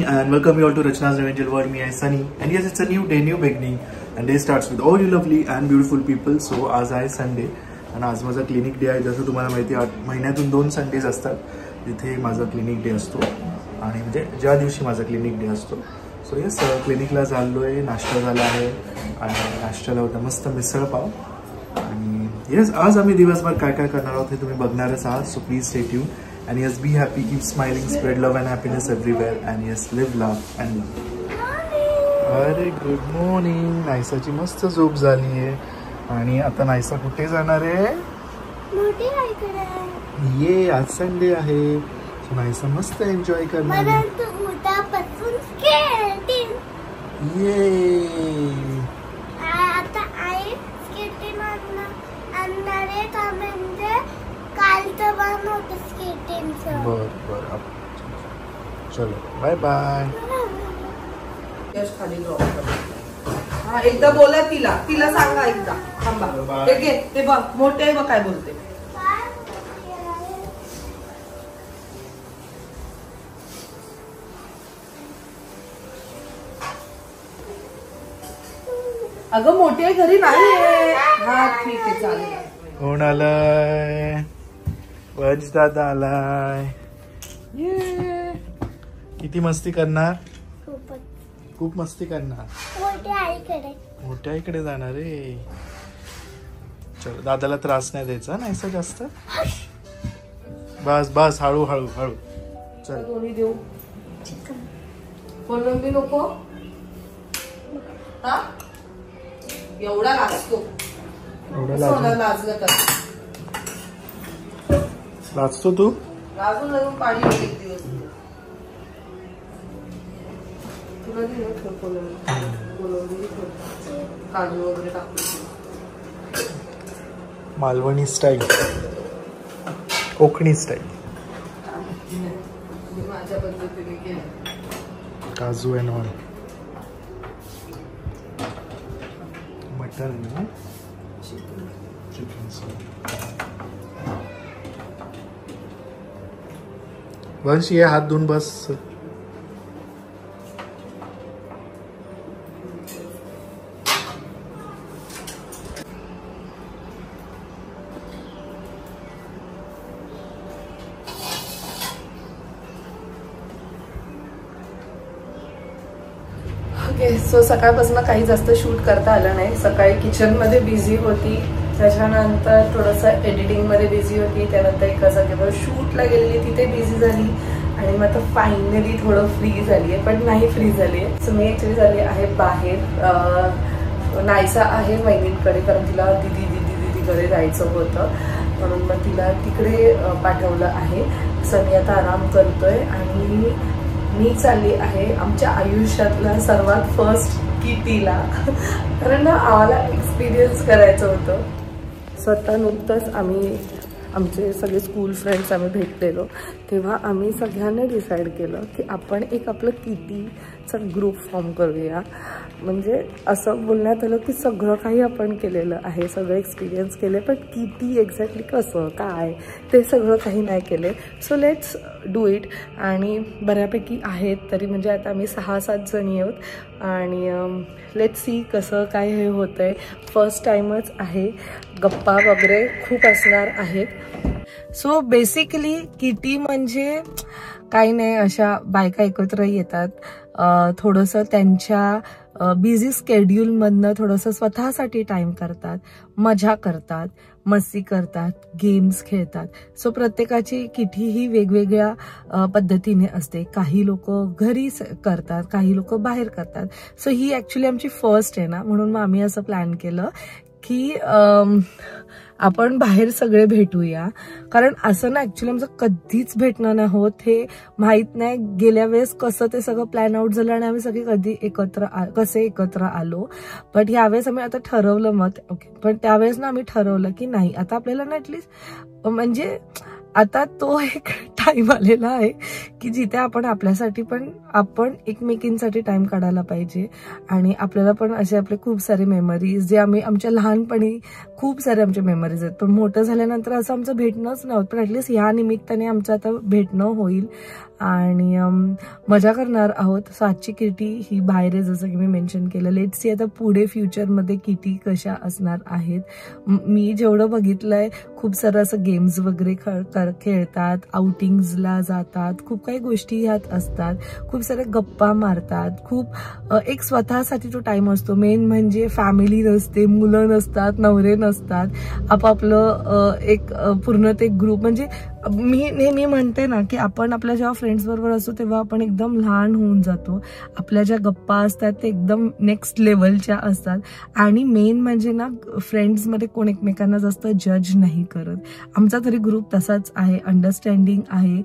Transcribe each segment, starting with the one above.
and welcome you all to Rachna's Angel World. Me, I Sunny, and yes, it's a new day, new beginning, and day starts with all you lovely and beautiful people. So आज आहे Sunday आणि आज माझा clinic day आहे. जसं तुम्हाला माहिती आहे, महिन्यातून 2 संडेज असतात जिथे माझा क्लिनिक डे असतो आणि म्हणजे ज्या दिवशी माझा क्लिनिक डे असतो. सो येस, क्लिनिकला चाललोय. नाश्ता झाला आहे आणि नाश्त्याला होता मस्त मिसळ पाव. आणि येस, आज आम्ही दिवसभर काय काय करणार आहोत हे तुम्ही बघणारच आहात. So please stay tune. And yes, be happy, keep smiling, spread love and happiness everywhere. And yes, live, laugh and love. अरे गुड मॉर्निंग. नायसाची मस्त झोप झाली आहे आणि आता नायसा कुठे जाणार आहे? मोठी आईकडे. ये, आज संडे आहे. सो नायसा मस्त एन्जॉय करणार आहे. उद्यापासून स्केटिंग. ये आता आई स्केटिंग आणणार आहे का? म्हणजे कालचं बनवतो स्केटिंगचं. बर चलो, बाय बाय. खाली ड्रॉप कर. हा, एकदा बोला तिला सांगा एकदा. थांबा, हे घे, ते बघ मोठे आहे बघ काय बोलते. अगं मोठी आहे घरी नाही आहे. हा ठीक आहे, चालेल. कोण आलाय? वंश दादा आलाय. ये, किती मस्ती करणार? खूप मस्ती करणार. मोठ्या आईकडे जाणार रे. चलो, दादाला त्रास नाही द्यायचा नाही सर जास्त. बस बस, हळू हळू हळू. चल, दोन्ही देऊ. कोलंबी नको. हा, एवढा लाजतो. लाजलं तर लाजतो तू? लाजून लागून पाणी एक दिवस तुला दिलं. काजू वगैरे टाकून मालवणी स्टाईल, कोकणी स्टाईल. माझ्या पद्धतीने केलं. काजू अँड ऑल. मटन ना, चिकन. वंश, ये हात धुवून बस. ओके, सो सकाळपासून काही जास्त शूट करता आलं नाही. सकाळी किचनमध्ये बिझी होती, त्याच्यानंतर थोडंसं एडिटिंगमध्ये बिझी होती, त्यानंतर एका जागेवर शूटला गेलेली तिथे बिझी झाली आणि मग आता फायनली थोडं फ्री झाली आहे, पण नाही फ्री झाली आहे. सो मी ॲक्च्युली झाली आहे बाहेर. नायसा आहे वहिनींकडे, कारण तिला दीदीकडे जायचं होतं म्हणून मग तिला तिकडे पाठवलं आहे. सो मी आता आराम करतोय आणि मी चालली आहे आमच्या आयुष्यातला सर्वात फर्स्ट किटीला, कारण ना आम्हाला एक्सपिरियन्स करायचं होतं. स्वतः नुकतंच आम्ही आमचे सगळे स्कूल फ्रेंड्स आम्ही भेटलेलो, तेव्हा आम्ही सगळ्यांनी डिसाईड केलं की आपण एक आपलं किटीचा ग्रुप फॉर्म करूया. म्हणजे असं बोलण्यात आलं की सगळं काही आपण केलेलं आहे, सगळं एक्सपिरियन्स केले, पण किटी एक्झॅक्टली कसं काय ते सगळं काही नाही केले. So let's do it. आणि बऱ्यापैकी आहेत तरी, म्हणजे आता आम्ही 6-7 जणी आहोत आणि लेट्स सी कसं काय हे होतं आहे. फर्स्ट टाईमच आहे, गप्पा वगैरे खूप असणार आहेत. सो बेसिकली किटी म्हणजे काही नाही, अशा बायका एकत्र येतात, थोडंसं त्यांच्या बिझी स्केड्यूलमधनं थोडंसं स्वतःसाठी टाईम करतात, मजा करतात, मस्ती करतात, गेम्स खेळतात. सो प्रत्येकाची किटी ही वेगवेगळ्या पद्धतीने असते. काही लोक घरी करतात, काही लोक बाहेर करतात. सो ही ॲक्च्युली आमची फर्स्ट आहे ना, म्हणून मग आम्ही असं प्लॅन केलं की आपण बाहेर सगळे भेटूया. कारण असं ना ॲक्च्युली आमचं कधीच भेटणं नाही होत, हे माहीत नाही. गेल्या वेळेस कसं ते सगळं प्लॅन आउट झालं आणि आम्ही सगळे कसे एकत्र आलो. बट यावेळेस आम्ही आता ठरवलं मग ओके, पण त्यावेळेस ना आम्ही ठरवलं की नाही, आता आपल्याला ना ॲटलिस्ट म्हणजे आता तो एक टाइम आलेला आहे की जिथे आपण आपल्यासाठी पण आपण एकमेकींसाठी टाइम काढायला पाहिजे आणि आपल्याला पण असे आपले खूप सारे मेमरीज जे आम्ही आमच्या लहानपणी खूप सारे आमचे मेमरीज आहेत पण मोठं झाल्यानंतर असं आमचं भेटणंच नव्हतं पण ॲटलिस्ट ह्या निमित्ताने आमचं आता भेटणं होईल आणि मजा करणार आहोत. सो आजची किटी ही बाहेर आहे जसं की मी मेन्शन केलं. लेट्स सी आता पुढे फ्युचरमध्ये किटी कशा असणार आहेत. मी जेवढं बघितलंय खूप सारं असं गेम्स वगैरे खेळतात, आउटिंग्सला जातात, खूप काही गोष्टी ह्यात असतात, खूप साऱ्या गप्पा मारतात, खूप एक स्वतःसाठी तो टाइम असतो. मेन म्हणजे फॅमिली नसते, मुलं नसतात, नवरे नसतात, आपापलं एक पूर्ण ते ग्रुप. म्हणजे मी नेहमी म्हणते ना की आपण आपल्या जेव्हा फ्रेंड्स बरोबर असतो तेव्हा आपण एकदम लहान होऊन जातो. आपल्या ज्या गप्पा असतात ते एकदम नेक्स्ट लेवलच्या असतात आणि मेन म्हणजे ना फ्रेंड्समध्ये कोण एकमेकांना जास्त जज नाही करत. आमचा तरी ग्रुप तसाच आहे, अंडरस्टँडिंग आहे,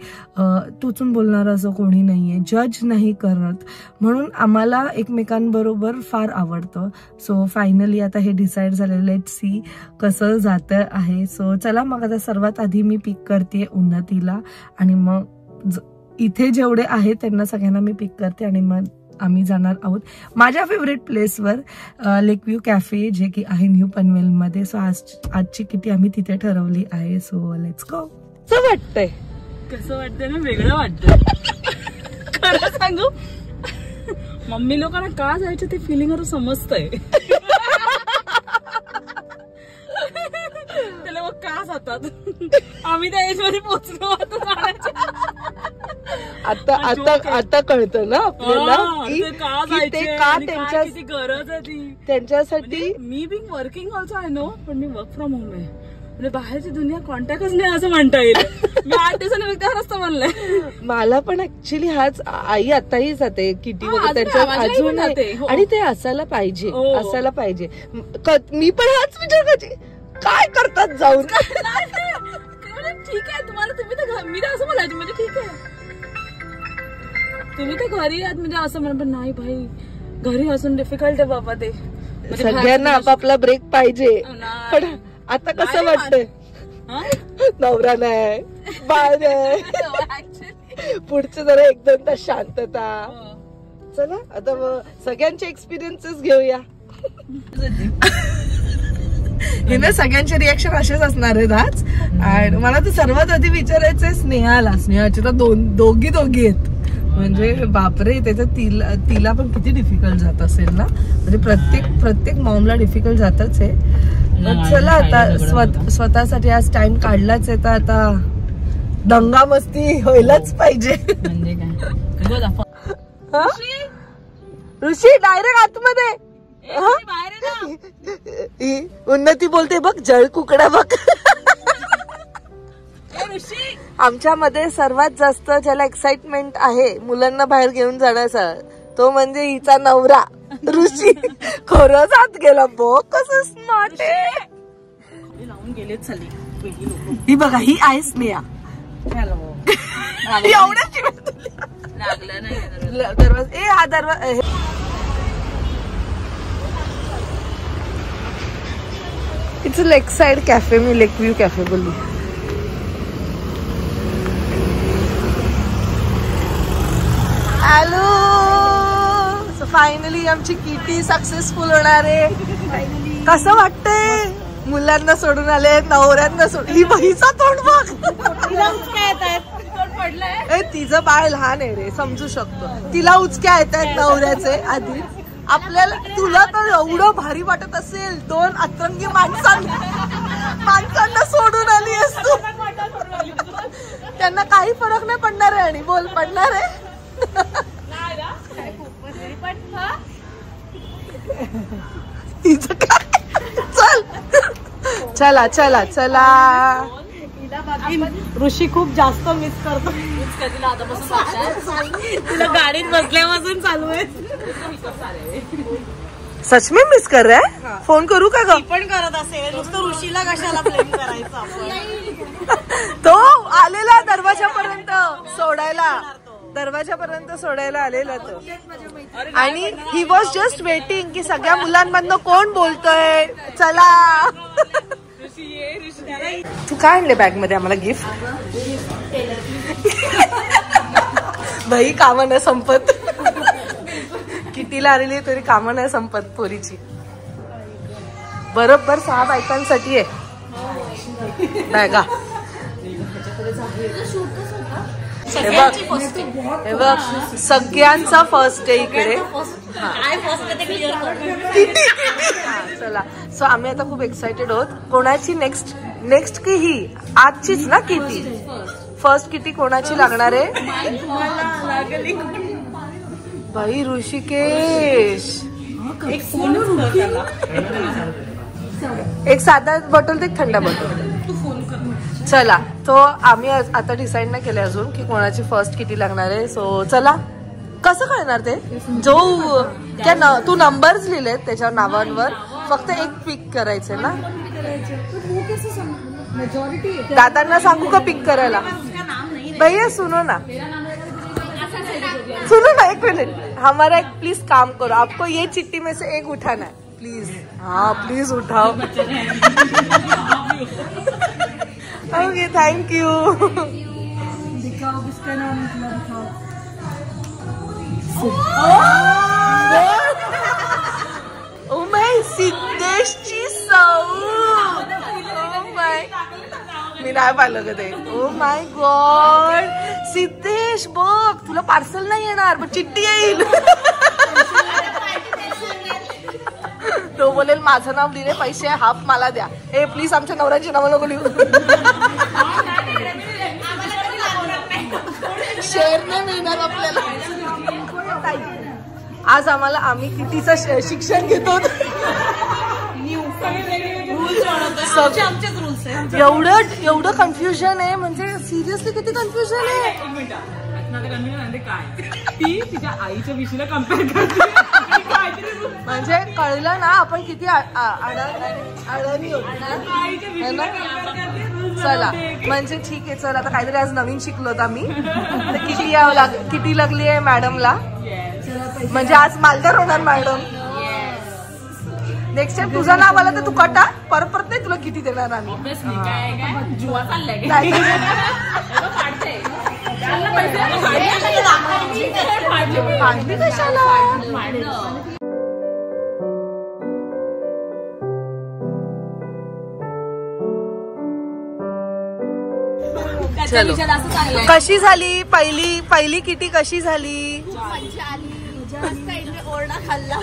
टोचून बोलणारं असं कोणी नाहीये, जज नाही करत, म्हणून आम्हाला एकमेकांबरोबर फार आवडतं. सो फायनली आता हे डिसाईड झालेलं, लेट्स सी कसं जातं आहे. सो चला मग आता सर्वात आधी मी पिक करते उन्नतीला आणि मग इथे जेवढे आहेत त्यांना सगळ्यांना मी पिक करते आणि मग आम्ही जाणार आहोत माझ्या फेवरेट प्लेसवर, लेकव्ह्यू कॅफे, जे की आहे न्यू पनवेलमध्ये. सो आजची किटी आम्ही तिथे ठरवली आहे. So let's go. कसं वाटतंय? कसं वाटतंय ना, वेगळं वाटतंय. खरं सांगू, मम्मी लोकांना का जायचं ते फिलिंग आता समजतंय. त्याला मग का जातात, आम्ही त्या एज मध्ये पोहोचलो आता आता कळतं ना आपल्याला की ते का त्यांच्या गरज आहे ती त्यांच्यासाठी. मी being working also I know, पण मी वर्क फ्रॉम होम आहे, म्हणजे बाहेरची दुनिया कॉन्टॅक्टच नाही असं म्हणता येईल. मी 8 दिवसांनी व्यक्ती रस्ता बनलाय. मला पण ऍक्च्युली हाच, आई आताही जाते किटी वगैरे त्यांच्या अजून, आणि ते असायला पाहिजे, असायला पाहिजे. मी पण हाच विचार करायचे काय करतात जाऊन. ठीक आहे तुम्हाला, तुम्ही तर मी तर असं म्हणायचं म्हणजे ठीक आहे तुम्ही तर घरी आहात म्हणजे असं म्हणा, पण नाही भाई घरी असून डिफिकल्ट आहे बाबा. ते सगळ्यांना आपापला ब्रेक पाहिजे. पण आता कसं वाटतंय, नवरा नाही, बाळ नाही, पुढचे जरा 1-2 तास शांतता. चला आता सगळ्यांचे एक्सपिरियन्सेस घेऊया. हे ना सगळ्यांचे रिएक्शन असेच असणार आहेत आज. आणि मला तर सर्वात आधी विचारायचंय स्नेहाचे तर दोघी आहेत, म्हणजे बापरे, त्याचं तिला पण किती डिफिकल्ट जात असेल ना. म्हणजे प्रत्येक मॉमला डिफिकल्ट जातच आहे. चला आता स्वतःसाठी आज टाइम काढलाच आहे तर आता दंगा मस्ती व्हायलाच पाहिजे. म्हणजे काय ऋषी डायरेक्ट आतमध्ये. उन्नती बोलते बघ, जळ कुकडा बघ. आमच्यामध्ये सर्वात जास्त ज्याला एक्साइटमेंट आहे मुलांना बाहेर घेऊन जाण्याचा तो म्हणजे हिचा नवरा ऋषी. खरंच आत गेला बघ, कसं स्मार्ट आहे. लावून गेले चालली ही बघा, ही आहे स्नेहा. एवढ्याच लागलं नाही दरवाजा, हा दरवाजा. It's a lake side cafe, me lake view cafe बोलली. हॅलो. सो फायनली आमची किटी सक्सेसफुल होणार आहे. कसं वाटतंय? मुलांना सोडून आले, नवऱ्यांना सोडून. ही बहीचा तोंड बघ, तिचं बाळ लहान आहे रे, समजू शकतो. तिला उचक्या येत आहेत नवऱ्याचे आधी. आपल्याला तुला तर एवढं भारी वाटत असेल, 2 अतरंगी माणसांना सोडून आली असतो. त्यांना काही फरक नाही पडणार आहे. आणि बोल पडणार आहे. चल चला चला. ऋषी खूप जास्त मिस करतो. तिला गाडीत बसल्यापासून चालू आहे. सच में मिस कर रहा है. फोन करू का ग? पण करत असेल, नुसतं ऋषीला कशाला ब्लेम करायचं. तो आलेला दरवाजापर्यंत सोडायला आलेला तो. आणि ही वॉज जस्ट वेटिंग की सगळ्या मुलांमधनं कोण बोलतोय. चला तू काय आणले बॅग मध्ये आम्हाला गिफ्ट? बाई कामं नाही संपत. कितीला आलेली तरी कामं नाही संपत पोरीची. बरोबर 6 बायकांसाठी आहे बॅगा. हे बघ सगळ्यांचा फर्स्ट डे इकडे. चला सो आम्ही आता खूप एक्साइटेड आहोत. कोणाची नेक्स्ट की ही आजचीच ना किटी? फर्स्ट किटी कोणाची लागणार आहे? बाई ऋषिकेश. एक साधा बॉटल ते थंड बॉटल. चला तो आम्ही आता डिसाईड नाही केलं अजून की कोणाची फर्स्ट किटी लागणार आहे. सो चला. कसं कळणार ते? जो त्या तू नंबर्स लिहिलेत त्याच्यावर नावांवर फक्त एक पिक करायचे ना. दादांना सांगू का पिक करायला? भैया सुनो ना एक मिनट. हमारा एक प्लीज काम करो. आपको ये चिट्ठी में से एक उठाना है प्लीज. हाँ प्लीज उठाओ. Okay thank you. दिखाओ किसका नाम दिखाओ. ओ माय सिद्धेशची सौ. मी नाही पाहिलं का ते. ओ माय गॉड सिद्धेश बघ तुला पार्सल नाही येणार पण चिठ्ठी येईल. तो बोलेल माझं नाव लिहिले पैसे हाफ मला द्या. हे प्लीज आमच्या नवऱ्याची नावं नको लिहू. शेअर नाही मिळणार आपल्याला. आज आम्ही कितीचं शिक्षण घेतो. एवढं कन्फ्युजन आहे म्हणजे सिरियसली किती कन्फ्युजन आहे. ती तिच्या आईच्या विषयीला कम्पेअर करते. म्हणजे कळलं ना आपण किती अडाणी होतो. चला म्हणजे ठीक आहे. चल आता काहीतरी आज नवीन शिकलो होत आम्ही. किती लागली आहे मॅडमला. म्हणजे आज मालदार होणार मॅडम. नेक्स्ट टाइम तुझं नाव आलं तर तू कटा परत नाही तुला किती देणार आम्ही. चलो कशी झाली पहिली किटी कशी झाली? ओरडा खाल्ला.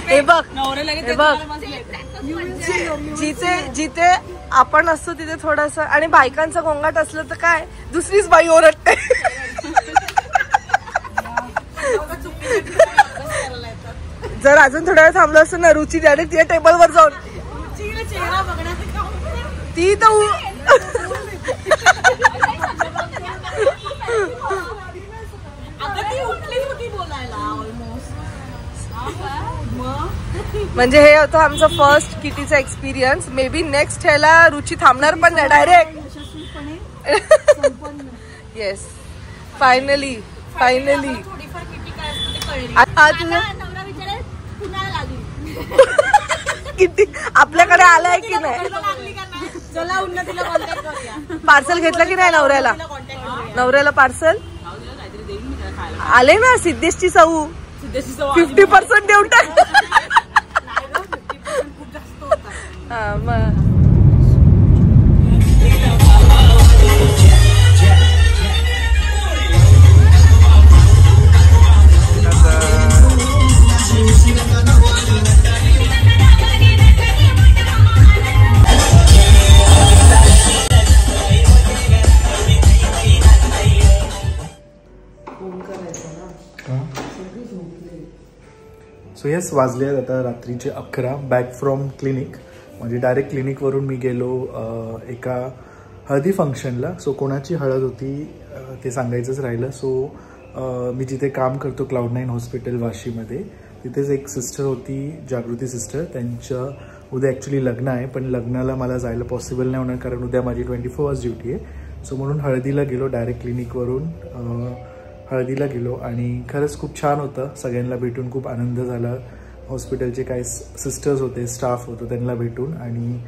हे बघ जिथे आपण असतो तिथे थोडस आणि बायकांचा गोंगाट असलं तर काय दुसरीच बाई ओरडते. जर अजून थोड्या वेळ थांबलं असतं ना रुची डायरेक्ट तिच्या टेबलवर जाऊन ती तर म्हणजे हे होतं आमचं फर्स्ट किटीचा एक्सपिरियन्स. मे बी नेक्स्ट ह्याला रुची थांबणार पण नाही डायरेक्ट. येस फायनली किती आपल्याकडे आलाय की नाही? पार्सल घेतलं की नाही नवऱ्याला पार्सल आले ना. सिद्धेशची सऊ 50% देऊन टाक. सो येस वाजले आता रात्रीचे 11. Back from clinic. म्हणजे डायरेक्ट क्लिनिकवरून मी गेलो एका हळदी फंक्शनला. सो कोणाची हळद होती ते सांगायचंच राहिलं. सो मी जिथे काम करतो Cloud9 हॉस्पिटल वाशीमध्ये तिथेच एक सिस्टर होती जागृती सिस्टर. त्यांचं उद्या ॲक्च्युली लग्न आहे पण लग्नाला मला जायला पॉसिबल नाही होणार कारण उद्या माझी 24 hours ड्युटी आहे. सो म्हणून हळदीला गेलो. डायरेक्ट क्लिनिकवरून हळदीला गेलो आणि खरंच खूप छान होतं. सगळ्यांना भेटून खूप आनंद झाला. हॉस्पिटलचे काही सिस्टर्स होते, स्टाफ होतो, त्यांना भेटून. आणि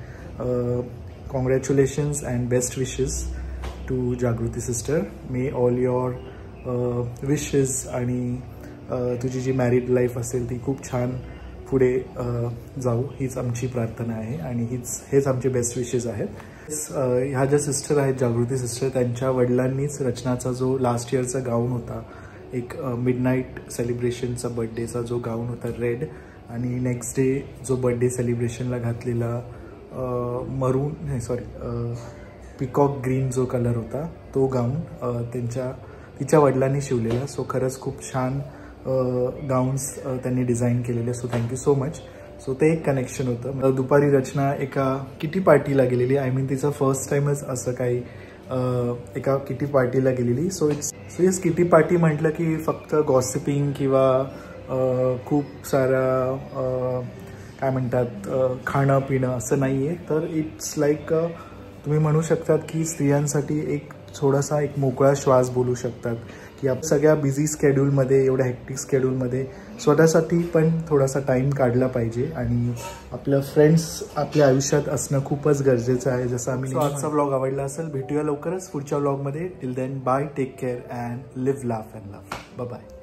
congratulations and best wishes to Jagruti sister. May all your wishes आणि तुझी जी मॅरिड लाईफ असेल ती खूप छान पुढे जाऊ, हीच आमची प्रार्थना आहे आणि हेच आमचे बेस्ट विशेस आहेत. ह्या ज्या सिस्टर आहेत जागृती सिस्टर, त्यांच्या वडिलांनीच रचनाचा जो लास्ट इयरचा गाऊन होता, एक मिडनाईट सेलिब्रेशनचा बर्थडेचा जो गाऊन होता रेड, आणि नेक्स्ट डे जो बर्थडे सेलिब्रेशनला घातलेला पिकॉक ग्रीन जो कलर होता तो गाऊन तिच्या वडिलांनी शिवलेला. सो खरंच खूप छान गाऊन्स त्यांनी डिझाईन केलेले. So thank you so much. So ते एक कनेक्शन होतं. दुपारी रचना एका किटी पार्टीला गेलेली. आय मीन तिचं फर्स्ट टाइमच असं काही एका किटी पार्टीला गेलेली. सो येस, किटी पार्टी म्हटलं की फक्त गॉसिपिंग किंवा खूप सारा काय म्हणतात खाणं पिणं असं नाही आहे. तर इट्स लाईक तुम्ही म्हणू शकतात की स्त्रियांसाठी एक थोडासा एक मोकळा श्वास बोलू शकतात की आप सगळ्या बिझी स्केड्यूलमध्ये, एवढ्या हेक्टिक स्केड्यूलमध्ये स्वतःसाठी पण थोडासा टाईम काढला पाहिजे. आणि आपलं फ्रेंड्स आपल्या आयुष्यात असणं खूपच गरजेचं आहे. जसं आम्ही आजचा व्लॉग आवडला असेल, भेटूया लवकरच पुढच्या व्लॉगमध्ये. Till then bye, take care and live, laugh and love. Bye bye.